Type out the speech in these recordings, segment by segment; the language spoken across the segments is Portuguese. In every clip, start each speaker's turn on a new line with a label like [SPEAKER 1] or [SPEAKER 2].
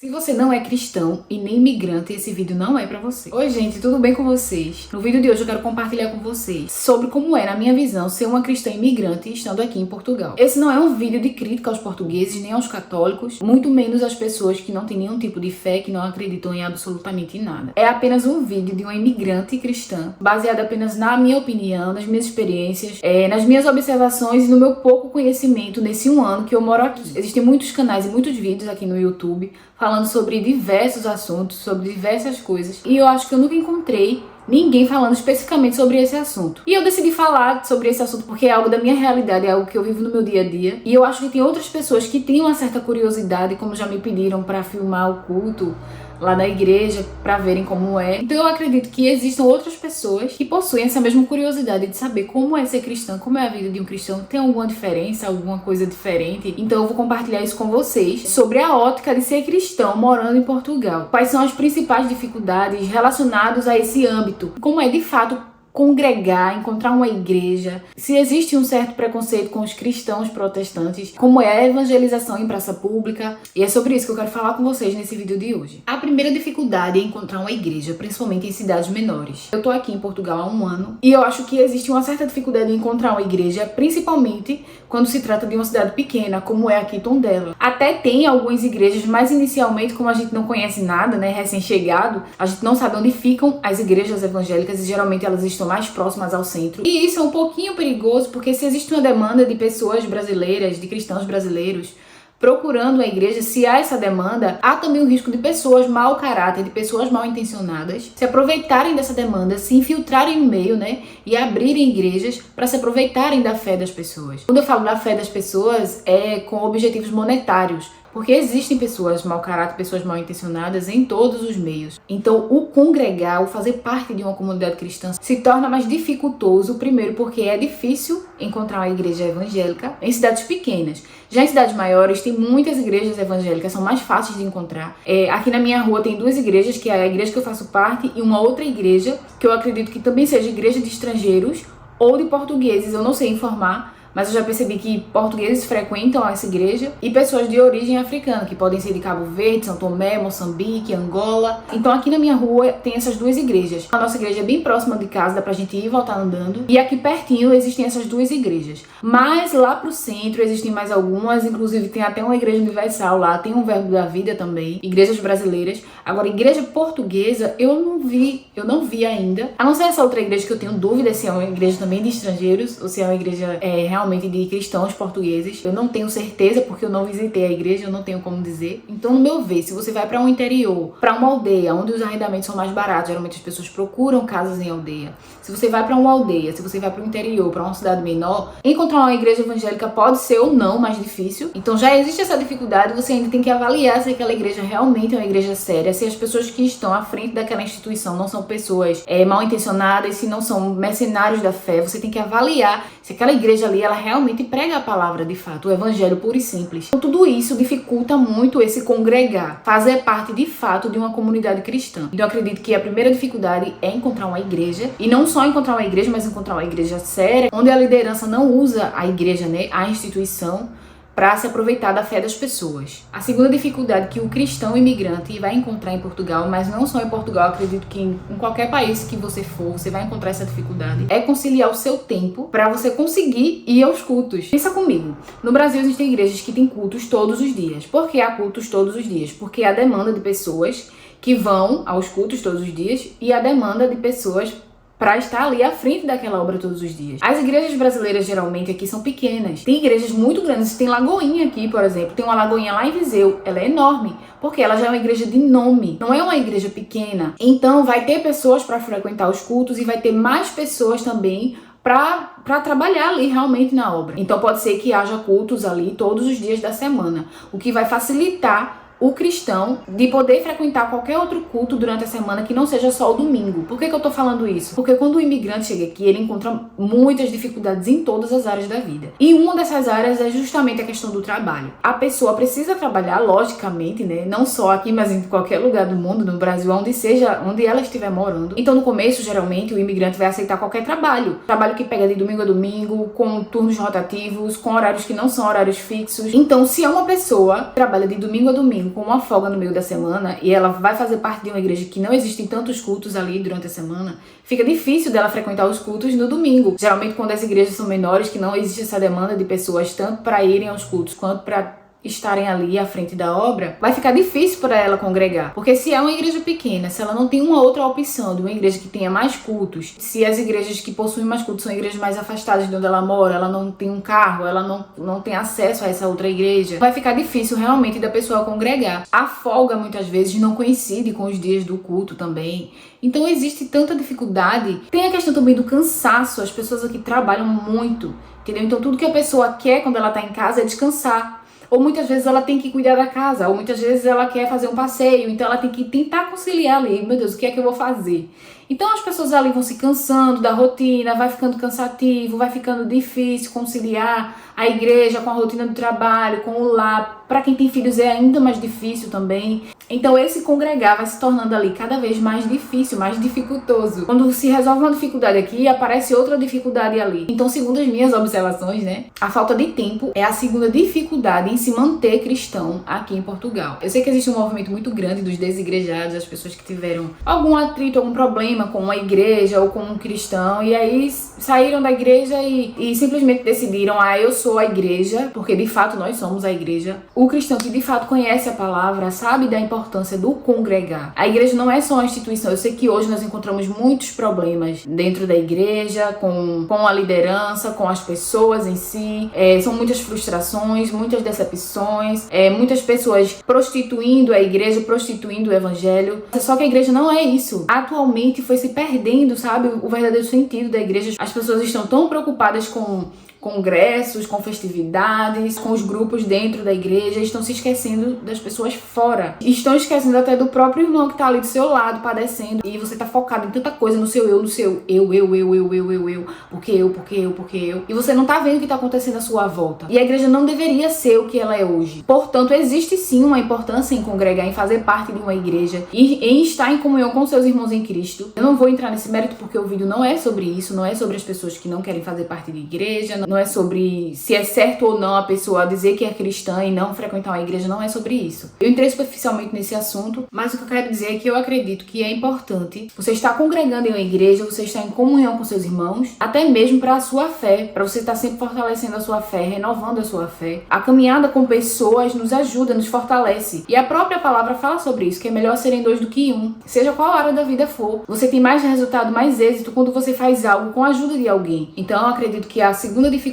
[SPEAKER 1] Se você não é cristão e nem imigrante, esse vídeo não é pra você. Oi gente, tudo bem com vocês? No vídeo de hoje eu quero compartilhar com vocês sobre como é, na minha visão, ser uma cristã imigrante estando aqui em Portugal. Esse não é um vídeo de crítica aos portugueses, nem aos católicos, muito menos às pessoas que não têm nenhum tipo de fé, que não acreditam em absolutamente nada. É apenas um vídeo de uma imigrante cristã, baseado apenas na minha opinião, nas minhas experiências, nas minhas observações e no meu pouco conhecimento nesse um ano que eu moro aqui. Existem muitos canais e muitos vídeos aqui no YouTube falando sobre diversos assuntos, sobre diversas coisas, e eu acho que eu nunca encontrei ninguém falando especificamente sobre esse assunto. E eu decidi falar sobre esse assunto porque é algo da minha realidade, é algo que eu vivo no meu dia a dia, e eu acho que tem outras pessoas que têm uma certa curiosidade, como já me pediram para filmar o culto lá na igreja, para verem como é. Então eu acredito que existam outras pessoas que possuem essa mesma curiosidade de saber como é ser cristão, como é a vida de um cristão, tem alguma diferença, alguma coisa diferente. Então eu vou compartilhar isso com vocês, sobre a ótica de ser cristão morando em Portugal. Quais são as principais dificuldades relacionadas a esse âmbito, como é de fato congregar, encontrar uma igreja, se existe um certo preconceito com os cristãos protestantes, como é a evangelização em praça pública, e é sobre isso que eu quero falar com vocês nesse vídeo de hoje. A primeira dificuldade é encontrar uma igreja, principalmente em cidades menores. Eu tô aqui em Portugal há um ano, e eu acho que existe uma certa dificuldade em encontrar uma igreja, principalmente quando se trata de uma cidade pequena, como é aqui Tondela. Até tem algumas igrejas, mas inicialmente, como a gente não conhece nada, né, recém-chegado, a gente não sabe onde ficam as igrejas evangélicas, e geralmente elas estão mais próximas ao centro. E isso é um pouquinho perigoso, porque se existe uma demanda de pessoas brasileiras, de cristãos brasileiros, procurando a igreja, se há essa demanda, há também o risco de pessoas mau caráter, de pessoas mal intencionadas, se aproveitarem dessa demanda, se infiltrarem no meio, né, e abrirem igrejas para se aproveitarem da fé das pessoas. Quando eu falo da fé das pessoas, é com objetivos monetários, porque existem pessoas mau caráter, pessoas mal intencionadas em todos os meios. Então, o congregar, o fazer parte de uma comunidade cristã se torna mais dificultoso, primeiro porque é difícil encontrar uma igreja evangélica em cidades pequenas. Já em cidades maiores, tem muitas igrejas evangélicas, são mais fáceis de encontrar. Aqui na minha rua tem duas igrejas, que é a igreja que eu faço parte e uma outra igreja, que eu acredito que também seja igreja de estrangeiros ou de portugueses, eu não sei informar, mas eu já percebi que portugueses frequentam essa igreja e pessoas de origem africana, que podem ser de Cabo Verde, São Tomé, Moçambique, Angola. Então aqui na minha rua tem essas duas igrejas. A nossa igreja é bem próxima de casa, dá pra gente ir e voltar andando. E aqui pertinho existem essas duas igrejas. Mas lá pro centro existem mais algumas, inclusive tem até uma igreja universal lá, tem um Verbo da Vida também, igrejas brasileiras. Agora, igreja portuguesa, eu não vi ainda. A não ser essa outra igreja que eu tenho dúvida se é uma igreja também de estrangeiros ou se é uma igreja realmente de cristãos portugueses. Eu não tenho certeza porque eu não visitei a igreja, eu não tenho como dizer. Então, no meu ver, se você vai para um interior, para uma aldeia, onde os arrendamentos são mais baratos, geralmente as pessoas procuram casas em aldeia. Se você vai para uma aldeia, se você vai para o interior, para uma cidade menor, encontrar uma igreja evangélica pode ser ou não mais difícil. Então, já existe essa dificuldade, você ainda tem que avaliar se aquela igreja realmente é uma igreja séria, se as pessoas que estão à frente daquela instituição não são pessoas mal intencionadas, se não são mercenários da fé. Você tem que avaliar se aquela igreja ali, ela realmente prega a palavra de fato, o evangelho puro e simples. Então, tudo isso dificulta muito esse congregar, fazer parte de fato de uma comunidade cristã. Então eu acredito que a primeira dificuldade é encontrar uma igreja, e não só encontrar uma igreja, mas encontrar uma igreja séria, onde a liderança não usa a igreja, né, a instituição, para se aproveitar da fé das pessoas. A segunda dificuldade que o cristão imigrante vai encontrar em Portugal, mas não só em Portugal, acredito que em qualquer país que você for, você vai encontrar essa dificuldade, é conciliar o seu tempo para você conseguir ir aos cultos. Pensa comigo, no Brasil existem igrejas que têm cultos todos os dias. Por que há cultos todos os dias? Porque há demanda de pessoas que vão aos cultos todos os dias e a demanda de pessoas para estar ali à frente daquela obra todos os dias. As igrejas brasileiras geralmente aqui são pequenas. Tem igrejas muito grandes. Tem Lagoinha aqui, por exemplo. Tem uma Lagoinha lá em Viseu. Ela é enorme, porque ela já é uma igreja de nome. Não é uma igreja pequena. Então vai ter pessoas para frequentar os cultos e vai ter mais pessoas também para trabalhar ali realmente na obra. Então pode ser que haja cultos ali todos os dias da semana, o que vai facilitar o cristão de poder frequentar qualquer outro culto durante a semana que não seja só o domingo. Por que eu tô falando isso? Porque quando o imigrante chega aqui, ele encontra muitas dificuldades em todas as áreas da vida. E uma dessas áreas é justamente a questão do trabalho. A pessoa precisa trabalhar, logicamente, né? Não só aqui, mas em qualquer lugar do mundo, no Brasil, onde ela estiver morando. Então, no começo, geralmente, o imigrante vai aceitar qualquer trabalho. Trabalho que pega de domingo a domingo, com turnos rotativos, com horários que não são horários fixos. Então, se é uma pessoa que trabalha de domingo a domingo, com uma folga no meio da semana e ela vai fazer parte de uma igreja que não existem tantos cultos ali durante a semana, fica difícil dela frequentar os cultos no domingo. Geralmente quando as igrejas são menores, que não existe essa demanda de pessoas tanto para irem aos cultos quanto para estarem ali à frente da obra, vai ficar difícil para ela congregar. Porque se é uma igreja pequena, se ela não tem uma outra opção de uma igreja que tenha mais cultos, se as igrejas que possuem mais cultos são igrejas mais afastadas de onde ela mora, ela não tem um carro, ela não tem acesso a essa outra igreja, vai ficar difícil realmente da pessoa congregar. A folga muitas vezes não coincide com os dias do culto também. Então existe tanta dificuldade. Tem a questão também do cansaço. As pessoas aqui trabalham muito, entendeu? Então tudo que a pessoa quer quando ela tá em casa é descansar. Ou muitas vezes ela tem que cuidar da casa, ou muitas vezes ela quer fazer um passeio, então ela tem que tentar conciliar ali, meu Deus, o que é que eu vou fazer? Então as pessoas ali vão se cansando da rotina, vai ficando cansativo, vai ficando difícil conciliar a igreja com a rotina do trabalho, com o lar. Para quem tem filhos é ainda mais difícil também. Então esse congregar vai se tornando ali cada vez mais difícil, mais dificultoso. Quando se resolve uma dificuldade aqui, aparece outra dificuldade ali. Então, segundo as minhas observações, né, a falta de tempo é a segunda dificuldade em se manter cristão aqui em Portugal. Eu sei que existe um movimento muito grande dos desigrejados, as pessoas que tiveram algum atrito, algum problema com uma igreja ou com um cristão, e aí saíram da igreja e simplesmente decidiram, eu sou a igreja, porque de fato nós somos a igreja. O cristão que de fato conhece a palavra sabe da importância do congregar. A igreja não é só uma instituição. Eu sei que hoje nós encontramos muitos problemas dentro da igreja, com a liderança, com as pessoas em si. São muitas frustrações, muitas decepções, muitas pessoas prostituindo a igreja, prostituindo o evangelho. Só que a igreja não é isso. Atualmente foi se perdendo, sabe, o verdadeiro sentido da igreja. As pessoas estão tão preocupadas com congressos, com festividades, com os grupos dentro da igreja, estão se esquecendo das pessoas fora. Estão esquecendo até do próprio irmão que tá ali do seu lado, padecendo. E você tá focado em tanta coisa, no seu eu, porque eu. E você não tá vendo o que tá acontecendo à sua volta. E a igreja não deveria ser o que ela é hoje. Portanto, existe sim uma importância em congregar, em fazer parte de uma igreja, e em estar em comunhão com seus irmãos em Cristo. Eu não vou entrar nesse mérito porque o vídeo não é sobre isso, não é sobre as pessoas que não querem fazer parte de igreja, não é sobre se é certo ou não a pessoa dizer que é cristã e não frequentar uma igreja, não é sobre isso. Eu entrei superficialmente nesse assunto, mas o que eu quero dizer é que eu acredito que é importante você estar congregando em uma igreja, você estar em comunhão com seus irmãos, até mesmo para a sua fé, para você estar sempre fortalecendo a sua fé, renovando a sua fé. A caminhada com pessoas nos ajuda, nos fortalece. E a própria palavra fala sobre isso, que é melhor serem dois do que um. Seja qual área da vida for, você tem mais resultado, mais êxito quando você faz algo com a ajuda de alguém. Então eu acredito que a segunda dificuldade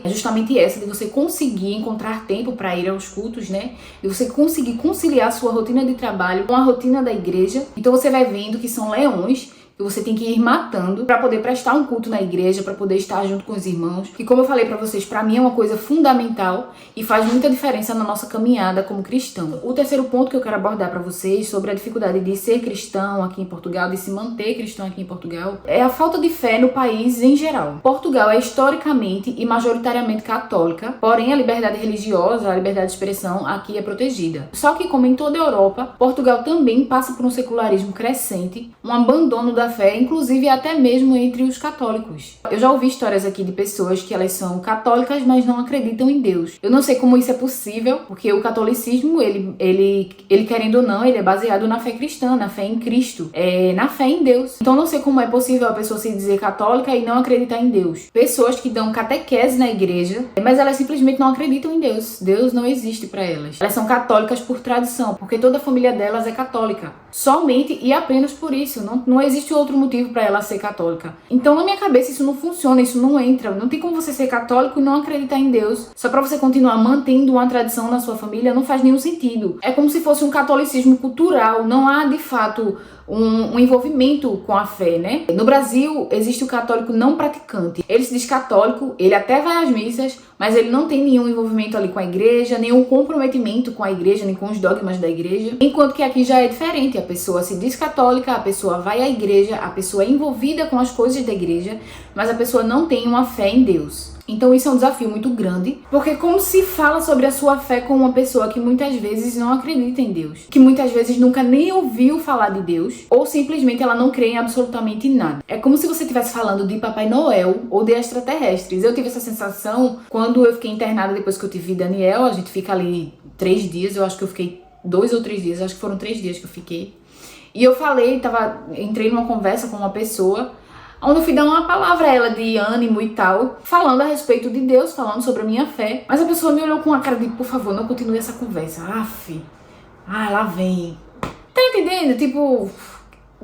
[SPEAKER 1] é justamente essa, de você conseguir encontrar tempo para ir aos cultos, né? De você conseguir conciliar a sua rotina de trabalho com a rotina da igreja. Então você vai vendo que são leões que você tem que ir matando para poder prestar um culto na igreja, para poder estar junto com os irmãos. E como eu falei para vocês, para mim é uma coisa fundamental e faz muita diferença na nossa caminhada como cristão. O terceiro ponto que eu quero abordar para vocês sobre a dificuldade de ser cristão aqui em Portugal, de se manter cristão aqui em Portugal, é a falta de fé no país em geral. Portugal é historicamente e majoritariamente católica, porém a liberdade religiosa, a liberdade de expressão aqui é protegida. Só que, como em toda a Europa, Portugal também passa por um secularismo crescente, um abandono da fé, inclusive até mesmo entre os católicos. Eu já ouvi histórias aqui de pessoas que elas são católicas, mas não acreditam em Deus. Eu não sei como isso é possível, porque o catolicismo, ele querendo ou não, ele é baseado na fé cristã, na fé em Cristo, na fé em Deus. Então não sei como é possível a pessoa se dizer católica e não acreditar em Deus. Pessoas que dão catequese na igreja, mas elas simplesmente não acreditam em Deus. Deus não existe para elas. Elas são católicas por tradição, porque toda a família delas é católica. Somente e apenas por isso. Não existe outro motivo para ela ser católica. Então, na minha cabeça, isso não funciona, isso não entra. Não tem como você ser católico e não acreditar em Deus. Só para você continuar mantendo uma tradição na sua família, não faz nenhum sentido. É como se fosse um catolicismo cultural. Não há, de fato, um envolvimento com a fé, né? No Brasil, existe o católico não praticante. Ele se diz católico, ele até vai às missas, mas ele não tem nenhum envolvimento ali com a igreja, nenhum comprometimento com a igreja, nem com os dogmas da igreja. Enquanto que aqui já é diferente. A pessoa se diz católica, a pessoa vai à igreja, a pessoa é envolvida com as coisas da igreja, mas a pessoa não tem uma fé em Deus. Então isso é um desafio muito grande, porque como se fala sobre a sua fé com uma pessoa que muitas vezes não acredita em Deus, que muitas vezes nunca nem ouviu falar de Deus, ou simplesmente ela não crê em absolutamente nada. É como se você estivesse falando de Papai Noel ou de extraterrestres. Eu tive essa sensação quando eu fiquei internada depois que eu tive Daniel. A gente fica ali 3 dias, eu acho que eu fiquei 2 ou 3 dias, acho que foram 3 dias que eu fiquei. E eu entrei numa conversa com uma pessoa, onde eu fui dar uma palavra a ela de ânimo e tal, falando a respeito de Deus, falando sobre a minha fé. Mas a pessoa me olhou com uma cara de, por favor, não continue essa conversa. Lá vem. Tá entendendo? Tipo,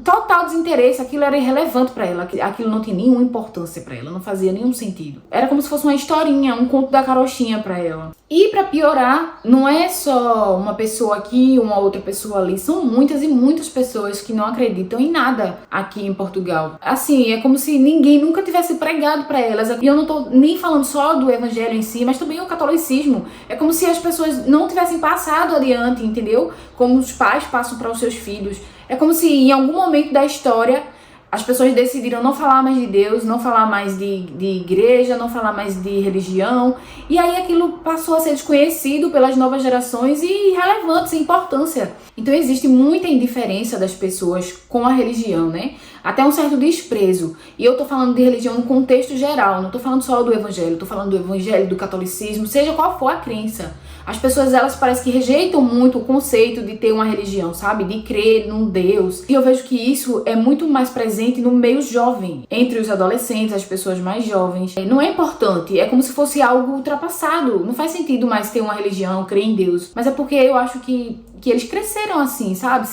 [SPEAKER 1] total desinteresse, aquilo era irrelevante pra ela, aquilo não tinha nenhuma importância pra ela, não fazia nenhum sentido. Era como se fosse uma historinha, um conto da carochinha pra ela. E pra piorar, não é só uma pessoa aqui, uma outra pessoa ali, são muitas e muitas pessoas que não acreditam em nada aqui em Portugal. Assim, é como se ninguém nunca tivesse pregado pra elas. E eu não tô nem falando só do evangelho em si, mas também o catolicismo. É como se as pessoas não tivessem passado adiante, entendeu? Como os pais passam para os seus filhos. É como se em algum momento da história as pessoas decidiram não falar mais de Deus, não falar mais de igreja, não falar mais de religião. E aí aquilo passou a ser desconhecido pelas novas gerações e irrelevante, sem importância. Então existe muita indiferença das pessoas com a religião, né? Até um certo desprezo. E eu tô falando de religião no contexto geral, não tô falando só do evangelho, tô falando do evangelho, do catolicismo, seja qual for a crença. As pessoas, elas parecem que rejeitam muito o conceito de ter uma religião, sabe? De crer num Deus. E eu vejo que isso é muito mais presente no meio jovem, entre os adolescentes, as pessoas mais jovens. Não é importante, é como se fosse algo ultrapassado. Não faz sentido mais ter uma religião, crer em Deus. Mas é porque eu acho que eles cresceram assim, sabe?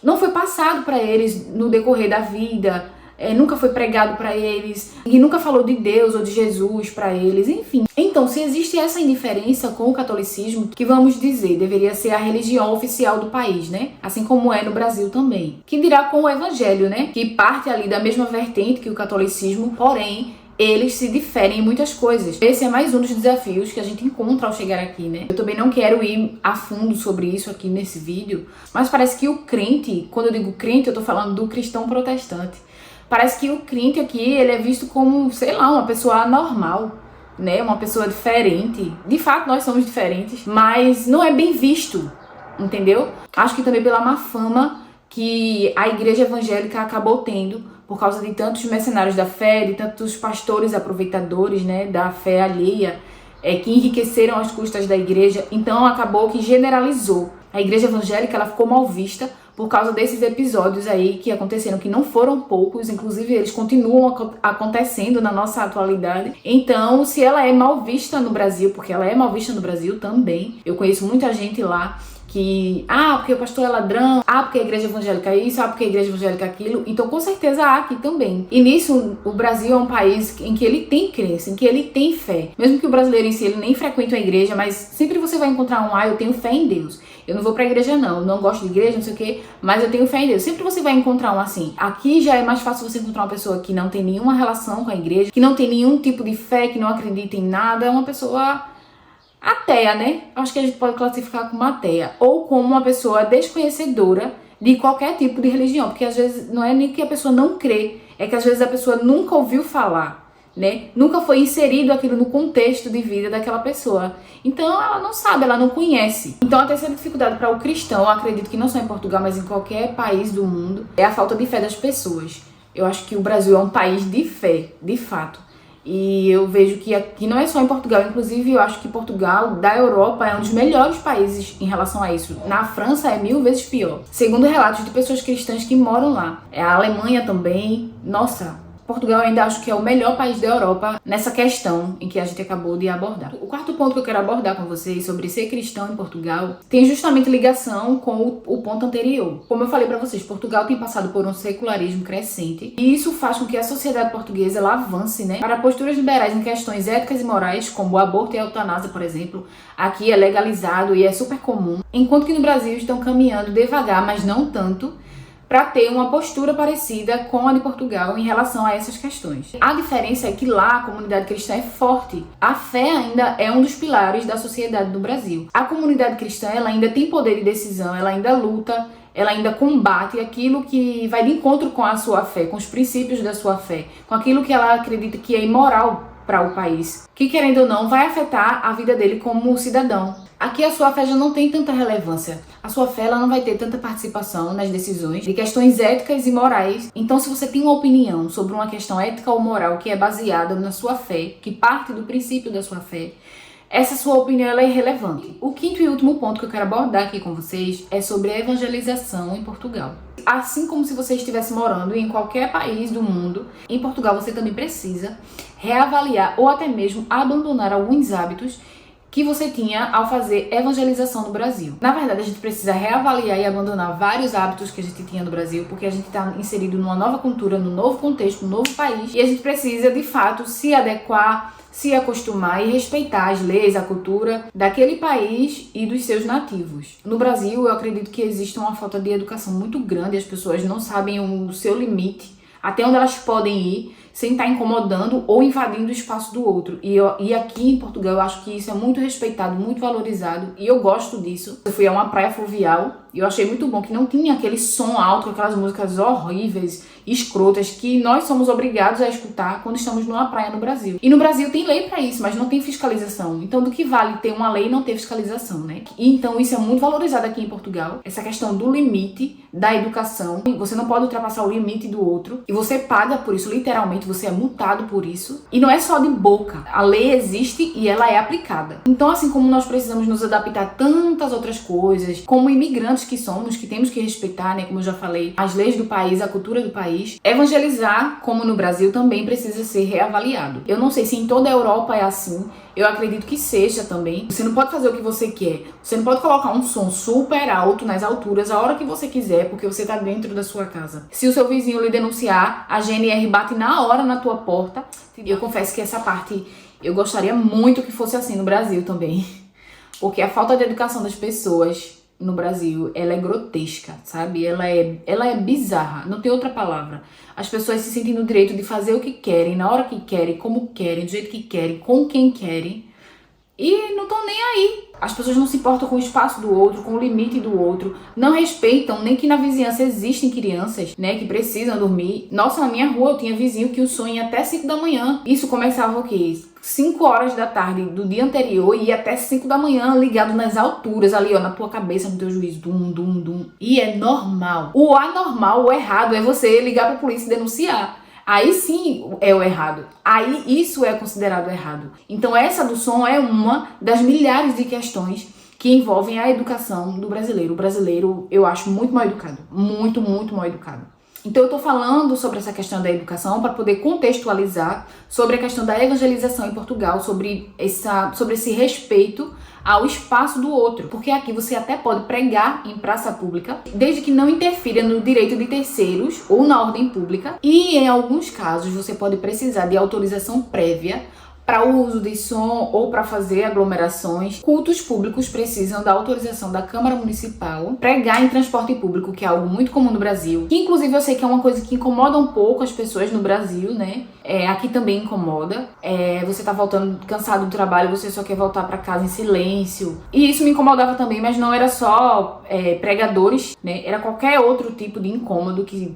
[SPEAKER 1] Não foi passado pra eles no decorrer da vida. Nunca foi pregado pra eles, e nunca falou de Deus ou de Jesus pra eles, enfim. Então, se existe essa indiferença com o catolicismo, que vamos dizer, deveria ser a religião oficial do país, né? Assim como é no Brasil também. Que dirá com o evangelho, né? Que parte ali da mesma vertente que o catolicismo, porém, eles se diferem em muitas coisas. Esse é mais um dos desafios que a gente encontra ao chegar aqui, né? Eu também não quero ir a fundo sobre isso aqui nesse vídeo, mas parece que o crente, quando eu digo crente, eu tô falando do cristão protestante. Parece que o crente aqui, ele é visto como, sei lá, uma pessoa anormal, né? Uma pessoa diferente. De fato, nós somos diferentes, mas não é bem visto, entendeu? Acho que também pela má fama que a igreja evangélica acabou tendo por causa de tantos mercenários da fé, de tantos pastores aproveitadores, né, da fé alheia, que enriqueceram às custas da igreja. Então acabou que generalizou. A igreja evangélica, ela ficou mal vista por causa desses episódios aí que aconteceram, que não foram poucos, inclusive eles continuam acontecendo na nossa atualidade. Então, se ela é mal vista no Brasil, porque ela é mal vista no Brasil também, eu conheço muita gente lá que, porque o pastor é ladrão, porque a igreja evangélica é isso, porque a igreja evangélica é aquilo, então com certeza há aqui também. E nisso, o Brasil é um país em que ele tem crença, em que ele tem fé. Mesmo que o brasileiro em si, ele nem frequente a igreja, mas sempre você vai encontrar eu tenho fé em Deus. Eu não vou pra igreja não gosto de igreja, não sei o que, mas eu tenho fé em Deus. Sempre você vai encontrar um assim. Aqui já é mais fácil você encontrar uma pessoa que não tem nenhuma relação com a igreja, que não tem nenhum tipo de fé, que não acredita em nada, é uma pessoa ateia, né? Acho que a gente pode classificar como ateia. Ou como uma pessoa desconhecedora de qualquer tipo de religião. Porque às vezes não é nem que a pessoa não crê, é que às vezes a pessoa nunca ouviu falar, né? Nunca foi inserido aquilo no contexto de vida daquela pessoa. Então ela não sabe, ela não conhece. Então a terceira dificuldade para o cristão, eu acredito que não só em Portugal, mas em qualquer país do mundo, é a falta de fé das pessoas. Eu acho que o Brasil é um país de fé, de fato. E eu vejo que aqui não é só em Portugal, inclusive eu acho que Portugal, da Europa, é um dos melhores países em relação a isso. Na França é 1000 vezes pior. Segundo relatos de pessoas cristãs que moram lá. A Alemanha também. Nossa, Portugal ainda acho que é o melhor país da Europa nessa questão em que a gente acabou de abordar. O quarto ponto que eu quero abordar com vocês sobre ser cristão em Portugal tem justamente ligação com o ponto anterior. Como eu falei pra vocês, Portugal tem passado por um secularismo crescente e isso faz com que a sociedade portuguesa ela avance, né, para posturas liberais em questões éticas e morais, como o aborto e a eutanásia, por exemplo. Aqui é legalizado e é super comum, enquanto que no Brasil estão caminhando devagar, mas não tanto, para ter uma postura parecida com a de Portugal em relação a essas questões. A diferença é que lá a comunidade cristã é forte. A fé ainda é um dos pilares da sociedade do Brasil. A comunidade cristã ela ainda tem poder de decisão, ela ainda luta, ela ainda combate aquilo que vai de encontro com a sua fé, com os princípios da sua fé, com aquilo que ela acredita que é imoral para o país, que querendo ou não vai afetar a vida dele como cidadão. Aqui a sua fé já não tem tanta relevância. A sua fé ela não vai ter tanta participação nas decisões de questões éticas e morais. Então, se você tem uma opinião sobre uma questão ética ou moral que é baseada na sua fé, que parte do princípio da sua fé, essa sua opinião ela é irrelevante. O quinto e último ponto que eu quero abordar aqui com vocês é sobre a evangelização em Portugal. Assim como se você estivesse morando em qualquer país do mundo, em Portugal você também precisa reavaliar ou até mesmo abandonar alguns hábitos que você tinha ao fazer evangelização no Brasil. Na verdade, a gente precisa reavaliar e abandonar vários hábitos que a gente tinha no Brasil, porque a gente está inserido numa nova cultura, num novo contexto, num novo país, e a gente precisa, de fato, se adequar, se acostumar e respeitar as leis, a cultura daquele país e dos seus nativos. No Brasil, eu acredito que existe uma falta de educação muito grande, as pessoas não sabem o seu limite, até onde elas podem ir, sem estar incomodando ou invadindo o espaço do outro. E aqui em Portugal eu acho que isso é muito respeitado, muito valorizado, e eu gosto disso. Eu fui a uma praia fluvial e eu achei muito bom que não tinha aquele som alto, aquelas músicas horríveis, escrotas, que nós somos obrigados a escutar quando estamos numa praia no Brasil. E no Brasil tem lei pra isso, mas não tem fiscalização. Então do que vale ter uma lei e não ter fiscalização, né? E então isso é muito valorizado aqui em Portugal, essa questão do limite da educação. Você não pode ultrapassar o limite do outro, e você paga por isso, literalmente, você é multado por isso. E não é só de boca, a lei existe e ela é aplicada. Então, assim como nós precisamos nos adaptar a tantas outras coisas, como imigrantes que somos, que temos que respeitar, né, como eu já falei, as leis do país, a cultura do país, evangelizar, como no Brasil, também precisa ser reavaliado. Eu não sei se em toda a Europa é assim, eu acredito que seja também. Você não pode fazer o que você quer, você não pode colocar um som super alto nas alturas a hora que você quiser, porque você tá dentro da sua casa. Se o seu vizinho lhe denunciar, a GNR bate na hora na tua porta. Eu confesso que essa parte eu gostaria muito que fosse assim no Brasil também, porque a falta de educação das pessoas no Brasil, ela é grotesca, sabe? Ela é bizarra, não tem outra palavra. As pessoas se sentem no direito de fazer o que querem, na hora que querem, como querem, do jeito que querem, com quem querem, e não estão nem aí. As pessoas não se importam com o espaço do outro, com o limite do outro, não respeitam nem que na vizinhança existem crianças, né, que precisam dormir. Nossa, na minha rua eu tinha vizinho que o sonho ia até 5 da manhã. Isso começava o quê? 5 horas da tarde do dia anterior e ia até 5 da manhã, ligado nas alturas, ali ó, na tua cabeça, no teu juízo, dum, dum, dum. E é normal. O anormal, o errado é você ligar pra polícia e denunciar. Aí sim é o errado. Aí isso é considerado errado. Então essa do som é uma das milhares de questões que envolvem a educação do brasileiro. O brasileiro, eu acho, muito mal educado. Muito, muito mal educado. Então eu tô falando sobre essa questão da educação para poder contextualizar sobre a questão da evangelização em Portugal, sobre esse respeito ao espaço do outro. Porque aqui você até pode pregar em praça pública, desde que não interfira no direito de terceiros ou na ordem pública. E em alguns casos você pode precisar de autorização prévia para o uso de som ou para fazer aglomerações. Cultos públicos precisam da autorização da Câmara Municipal. Pregar em transporte público, que é algo muito comum no Brasil, que inclusive eu sei que é uma coisa que incomoda um pouco as pessoas no Brasil, né? Aqui também incomoda. Você tá voltando cansado do trabalho, você só quer voltar para casa em silêncio. E isso me incomodava também, mas não era só pregadores, né? Era qualquer outro tipo de incômodo que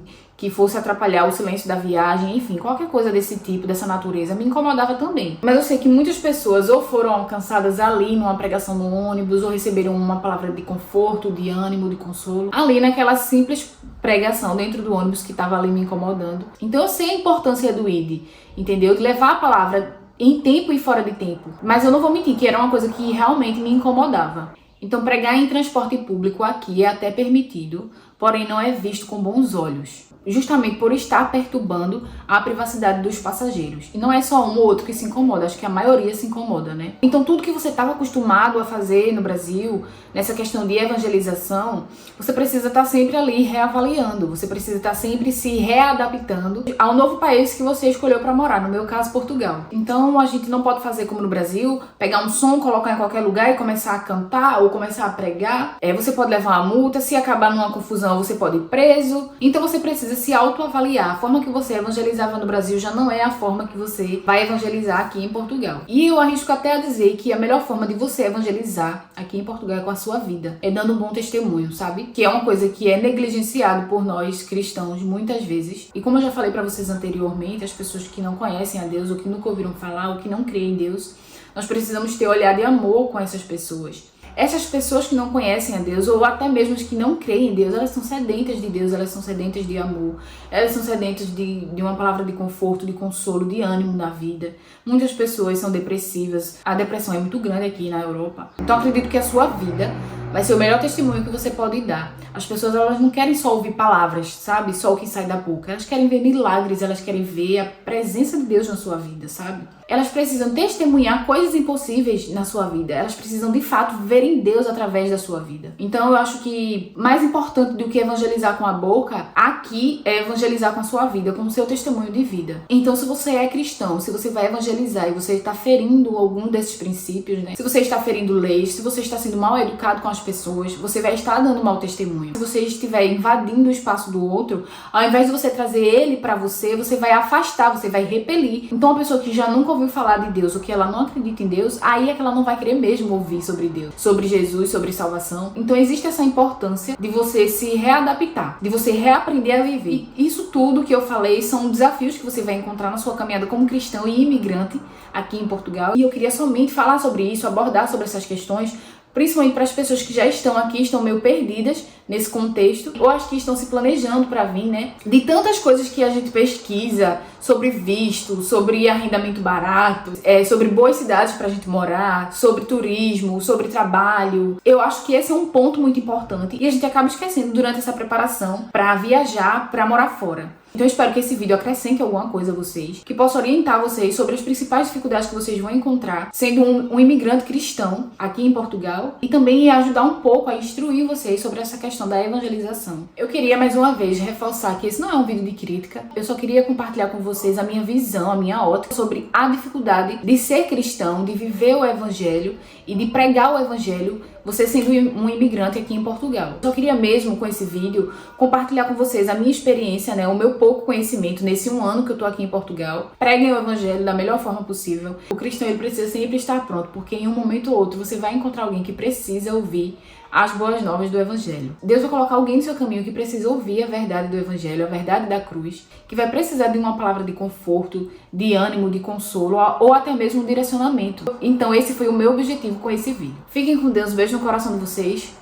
[SPEAKER 1] fosse atrapalhar o silêncio da viagem, enfim, qualquer coisa desse tipo, dessa natureza, me incomodava também. Mas eu sei que muitas pessoas ou foram alcançadas ali numa pregação no ônibus, ou receberam uma palavra de conforto, de ânimo, de consolo, ali naquela simples pregação dentro do ônibus que estava ali me incomodando. Então eu sei a importância do ID, entendeu? De levar a palavra em tempo e fora de tempo. Mas eu não vou mentir que era uma coisa que realmente me incomodava. Então pregar em transporte público aqui é até permitido, porém não é visto com bons olhos, justamente por estar perturbando a privacidade dos passageiros. E não é só um ou outro que se incomoda, acho que a maioria se incomoda, né? Então tudo que você estava acostumado a fazer no Brasil, nessa questão de evangelização, você precisa estar sempre ali reavaliando, você precisa estar sempre se readaptando ao novo país que você escolheu para morar, no meu caso, Portugal. Então a gente não pode fazer como no Brasil, pegar um som, colocar em qualquer lugar e começar a cantar ou começar a pregar. Você pode levar uma multa, se acabar numa confusão você pode ir preso. Então você precisa se autoavaliar. A forma que você evangelizava no Brasil já não é a forma que você vai evangelizar aqui em Portugal. E eu arrisco até a dizer que a melhor forma de você evangelizar aqui em Portugal é com a sua vida. É dando um bom testemunho, sabe? Que é uma coisa que é negligenciado por nós cristãos muitas vezes. E como eu já falei pra vocês anteriormente, as pessoas que não conhecem a Deus, ou que nunca ouviram falar, ou que não creem em Deus, nós precisamos ter olhar de amor com essas pessoas. essas pessoas que não conhecem a Deus, ou até mesmo as que não creem em Deus, elas são sedentas de Deus, elas são sedentas de amor, elas são sedentas de uma palavra de conforto, de consolo, de ânimo na vida. Muitas pessoas são depressivas, a depressão é muito grande aqui na Europa. Então acredito que a sua vida vai ser o melhor testemunho que você pode dar. As pessoas, elas não querem só ouvir palavras, sabe? Só o que sai da boca. Elas querem ver milagres, elas querem ver a presença de Deus na sua vida, sabe? Elas precisam testemunhar coisas impossíveis na sua vida. Elas precisam, de fato, verem Deus através da sua vida. Então, eu acho que mais importante do que evangelizar com a boca, aqui é evangelizar com a sua vida, com o seu testemunho de vida. Então, se você é cristão, se você vai evangelizar e você está ferindo algum desses princípios, né? Se você está ferindo leis, se você está sendo mal educado com as pessoas, você vai estar dando mau testemunho. Se você estiver invadindo o espaço do outro, ao invés de você trazer ele pra você, você vai afastar, você vai repelir. Então, uma pessoa que já nunca ouviu falar de Deus, ou que ela não acredita em Deus, aí é que ela não vai querer mesmo ouvir sobre Deus, sobre Jesus, sobre salvação. Então, existe essa importância de você se readaptar, de você reaprender a viver. E isso tudo que eu falei são desafios que você vai encontrar na sua caminhada como cristão e imigrante aqui em Portugal. E eu queria somente falar sobre isso, abordar sobre essas questões, principalmente para as pessoas que já estão aqui, estão meio perdidas nesse contexto, ou as que estão se planejando para vir, né? De tantas coisas que a gente pesquisa sobre visto, sobre arrendamento barato, sobre boas cidades para a gente morar, sobre turismo, sobre trabalho. Eu acho que esse é um ponto muito importante e a gente acaba esquecendo durante essa preparação para viajar, para morar fora. Então eu espero que esse vídeo acrescente alguma coisa a vocês, que possa orientar vocês sobre as principais dificuldades que vocês vão encontrar sendo um imigrante cristão aqui em Portugal, e também ajudar um pouco a instruir vocês sobre essa questão da evangelização. Eu queria mais uma vez reforçar que esse não é um vídeo de crítica, eu só queria compartilhar com vocês a minha visão, a minha ótica sobre a dificuldade de ser cristão, de viver o evangelho e de pregar o evangelho, você sendo um imigrante aqui em Portugal. Eu só queria mesmo, com esse vídeo, compartilhar com vocês a minha experiência, né, o meu pouco conhecimento nesse 1 ano que eu tô aqui em Portugal. Preguem o evangelho da melhor forma possível. O cristão, ele precisa sempre estar pronto, porque em um momento ou outro você vai encontrar alguém que precisa ouvir as boas novas do evangelho. Deus vai colocar alguém no seu caminho que precisa ouvir a verdade do evangelho, a verdade da cruz, que vai precisar de uma palavra de conforto, de ânimo, de consolo, ou até mesmo um direcionamento. Então esse foi o meu objetivo com esse vídeo. Fiquem com Deus, um beijo no coração de vocês,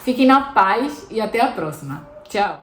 [SPEAKER 1] fiquem na paz e até a próxima. Tchau!